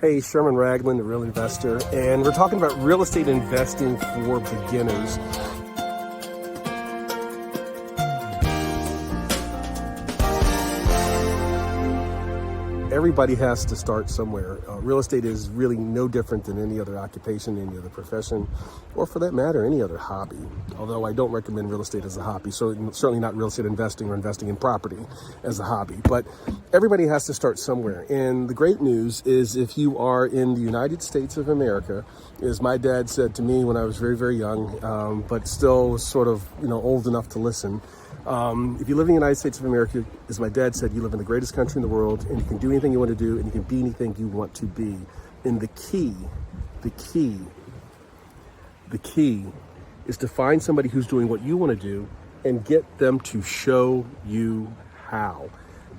Hey, Sherman, the Real Investor, and we're talking about real estate investing for beginners. Everybody has to start somewhere. Real estate is really no different than any other occupation, any other profession, or for that matter, any other hobby. Although I don't recommend real estate as a hobby, so certainly not real estate investing or investing in property as a hobby. But everybody has to start somewhere. And the great news is if you are in the United States of America, as my dad said to me when I was very, very young, but still sort of old enough to listen, if you live in the United States of America, as my dad said, you live in the greatest country in the world, and you can do anything you want to do, and you can be anything you want to be. And the key is to find somebody who's doing what you want to do and get them to show you how.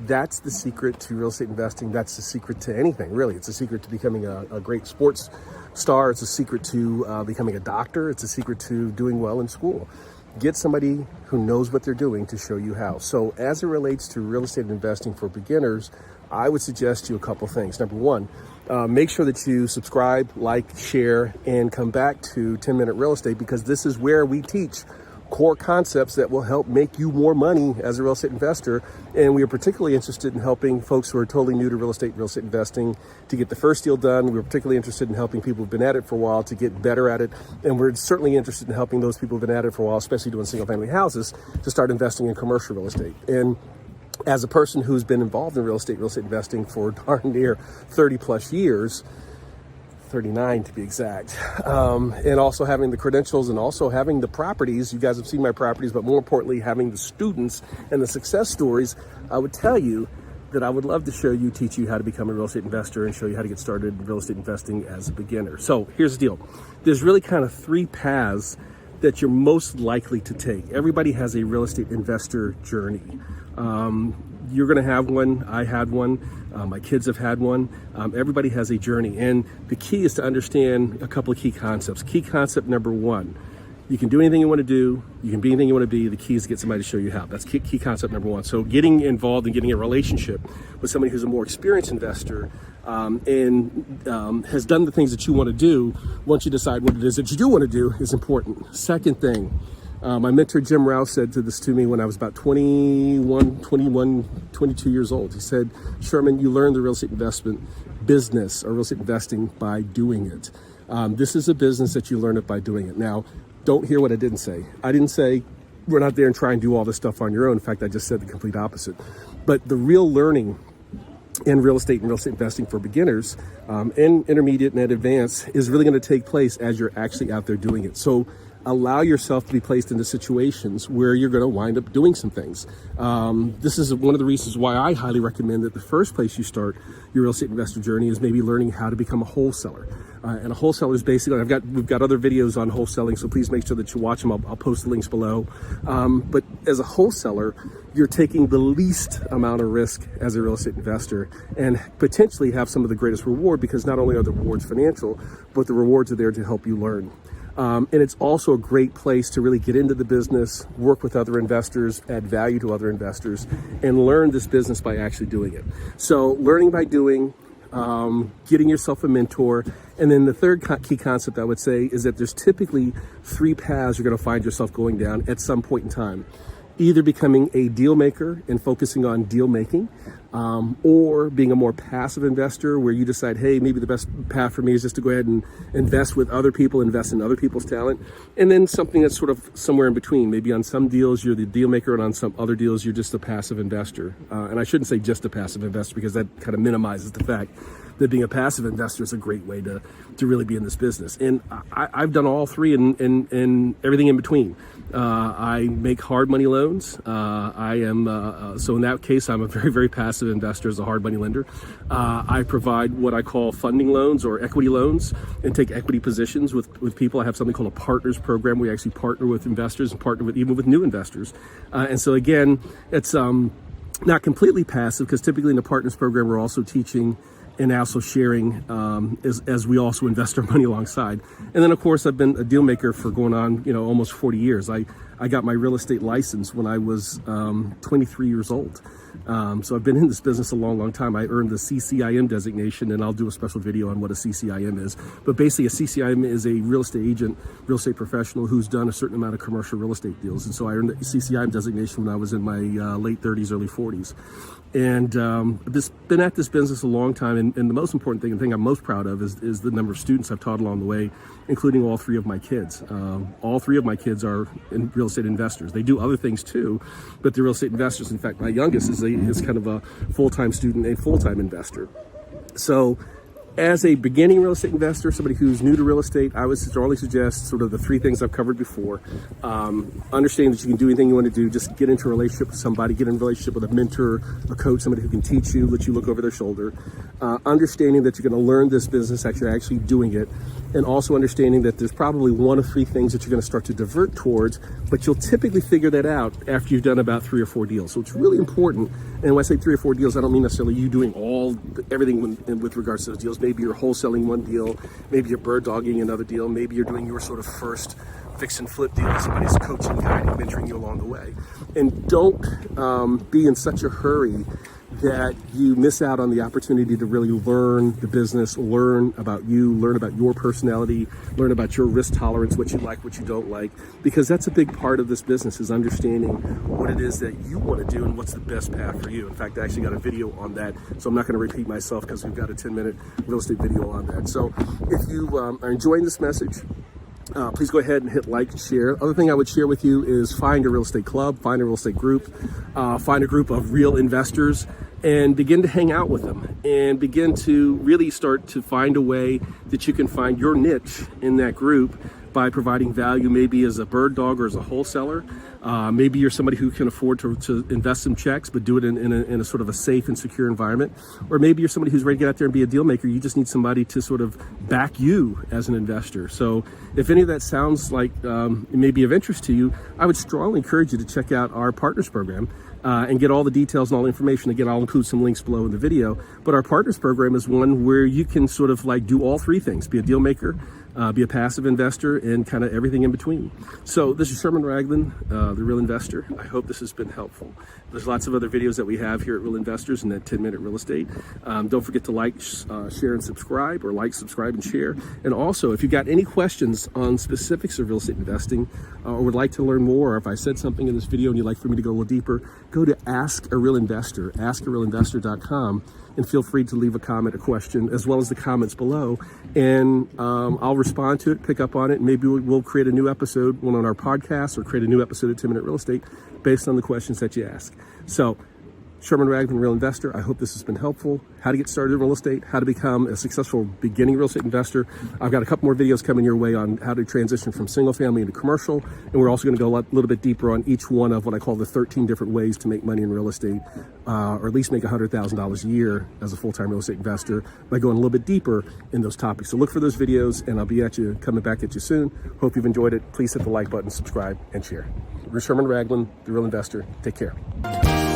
That's the secret to real estate investing. That's the secret to anything, really. It's a secret to becoming a great sports star. It's a secret to becoming a doctor. It's a secret to doing well in school. Get somebody who knows what they're doing to show you how. So as it relates to real estate investing for beginners, I would suggest you a couple things. Number one, make sure that you subscribe, like, share, and come back to 10-Minute Real Estate, because this is where we teach core concepts that will help make you more money as a real estate investor. And we are particularly interested in helping folks who are totally new to real estate investing to get the first deal done. We're particularly interested in helping people who've been at it for a while to get better at it. And we're certainly interested in helping those people who've been at it for a while, especially doing single family houses, to start investing in commercial real estate. And as a person who's been involved in real estate investing for darn near 30 plus years, 39 to be exact, and also having the credentials and also having the properties. You guys have seen my properties, but more importantly, having the students and the success stories, I would tell you that I would love to teach you how to become a real estate investor and show you how to get started in real estate investing as a beginner. So here's the deal. There's really kind of three paths that you're most likely to take. Everybody has a real estate investor journey. You're going to have one. I had one. My kids have had one. Everybody has a journey. And the key is to understand a couple of key concepts. Key concept number one, you can do anything you want to do. You can be anything you want to be. The key is to get somebody to show you how. That's key concept number one. So getting involved and getting a relationship with somebody who's a more experienced investor and has done the things that you want to do, once you decide what it is that you do want to do, is important. Second thing, my mentor, Jim Rouse, said this to me when I was about 22 years old. He said, Sherman, you learn the real estate investment business or real estate investing by doing it. This is a business that you learn it by doing it. Now, don't hear what I didn't say. I didn't say we're not there and try and do all this stuff on your own. In fact, I just said the complete opposite. But the real learning in real estate and real estate investing for beginners and intermediate and advanced is really going to take place as you're actually out there doing it. So allow yourself to be placed into situations where you're going to wind up doing some things. This is one of the reasons why I highly recommend that the first place you start your real estate investor journey is maybe learning how to become a wholesaler. And a wholesaler is basically, we've got other videos on wholesaling, so please make sure that you watch them. I'll post the links below. But as a wholesaler, you're taking the least amount of risk as a real estate investor and potentially have some of the greatest reward, because not only are the rewards financial, but the rewards are there to help you learn. And it's also a great place to really get into the business, work with other investors, add value to other investors, and learn this business by actually doing it. So learning by doing, getting yourself a mentor. And then the third key concept I would say is that there's typically three paths you're going to find yourself going down at some point in time. Either becoming a deal maker and focusing on deal making, or being a more passive investor where you decide, hey, maybe the best path for me is just to go ahead and invest with other people, invest in other people's talent. And then something that's sort of somewhere in between. Maybe on some deals, you're the deal maker, and on some other deals, you're just a passive investor. And I shouldn't say just a passive investor, because that kind of minimizes the fact that being a passive investor is a great way to really be in this business. And I've done all three and everything in between. I make hard money loans. So in that case, I'm a very, very passive investor as a hard money lender. I provide what I call funding loans or equity loans and take equity positions with people. I have something called a partners program. We actually partner with investors and partner even with new investors. And so again, it's not completely passive, because typically in the partners program, we're also teaching and also sharing as we also invest our money alongside. And then, of course, I've been a deal maker for going on, almost 40 years. I got my real estate license when I was 23 years old. So I've been in this business a long, long time. I earned the CCIM designation, and I'll do a special video on what a CCIM is. But basically, a CCIM is a real estate agent, real estate professional who's done a certain amount of commercial real estate deals. And so I earned the CCIM designation when I was in my late 30s, early 40s. And I've been at this business a long time, and the most important thing, and the thing I'm most proud of, is the number of students I've taught along the way, including all three of my kids. All three of my kids are real estate investors. They do other things too, but they're real estate investors. In fact, my youngest is kind of a full-time student, a full-time investor. So as a beginning real estate investor, somebody who's new to real estate, I would strongly suggest sort of the three things I've covered before. Understanding that you can do anything you want to do, just get into a relationship with somebody, get in a relationship with a mentor, a coach, somebody who can teach you, let you look over their shoulder. Understanding that you're going to learn this business as you're actually doing it, and also understanding that there's probably one of three things that you're going to start to divert towards, but you'll typically figure that out after you've done about 3 or 4 deals. So it's really important. And when I say 3 or 4 deals, I don't mean necessarily you doing everything with regards to those deals. Maybe you're wholesaling one deal, maybe you're bird dogging another deal, maybe you're doing your sort of first fix and flip deal. Somebody's coaching, guiding, mentoring you along the way. And don't be in such a hurry that you miss out on the opportunity to really learn the business, learn about you, learn about your personality, learn about your risk tolerance, what you like, what you don't like, because that's a big part of this business, is understanding what it is that you want to do and what's the best path for you. In fact, I actually got a video on that, so I'm not going to repeat myself because we've got a 10-minute real estate video on that. So if you are enjoying this message, please go ahead and hit like and share. Other thing I would share with you is find a real estate club, find a real estate group, find a group of real investors, and begin to hang out with them and begin to really start to find a way that you can find your niche in that group by providing value, maybe as a bird dog or as a wholesaler. Maybe you're somebody who can afford to invest some checks, but do it in a sort of a safe and secure environment. Or maybe you're somebody who's ready to get out there and be a deal maker. You just need somebody to sort of back you as an investor. So if any of that sounds like it may be of interest to you, I would strongly encourage you to check out our Partners Program and get all the details and all the information. Again, I'll include some links below in the video. But our Partners Program is one where you can sort of like do all three things: be a deal maker, be a passive investor, and kind of everything in between. So this is Sherman Ragland, the Real Investor. I hope this has been helpful. There's lots of other videos that we have here at Real Investors and that 10-minute real estate. Don't forget to like, share, and subscribe, or like, subscribe, and share. And also, if you've got any questions on specifics of real estate investing, or would like to learn more, or if I said something in this video and you'd like for me to go a little deeper, go to Ask a Real Investor, askarealinvestor.com, and feel free to leave a comment, a question, as well as the comments below. And I'll respond to it, pick up on it, and maybe we'll create a new episode, one on our podcast, or create a new episode of 10-Minute Real Estate based on the questions that you ask. So, Sherman Ragland, Real Investor. I hope this has been helpful. How to get started in real estate, how to become a successful beginning real estate investor. I've got a couple more videos coming your way on how to transition from single family into commercial. And we're also going to go a little bit deeper on each one of what I call the 13 different ways to make money in real estate, or at least make $100,000 a year as a full-time real estate investor by going a little bit deeper in those topics. So look for those videos, and I'll be coming back at you soon. Hope you've enjoyed it. Please hit the like button, subscribe, and share. We're Sherman Ragland, the Real Investor. Take care.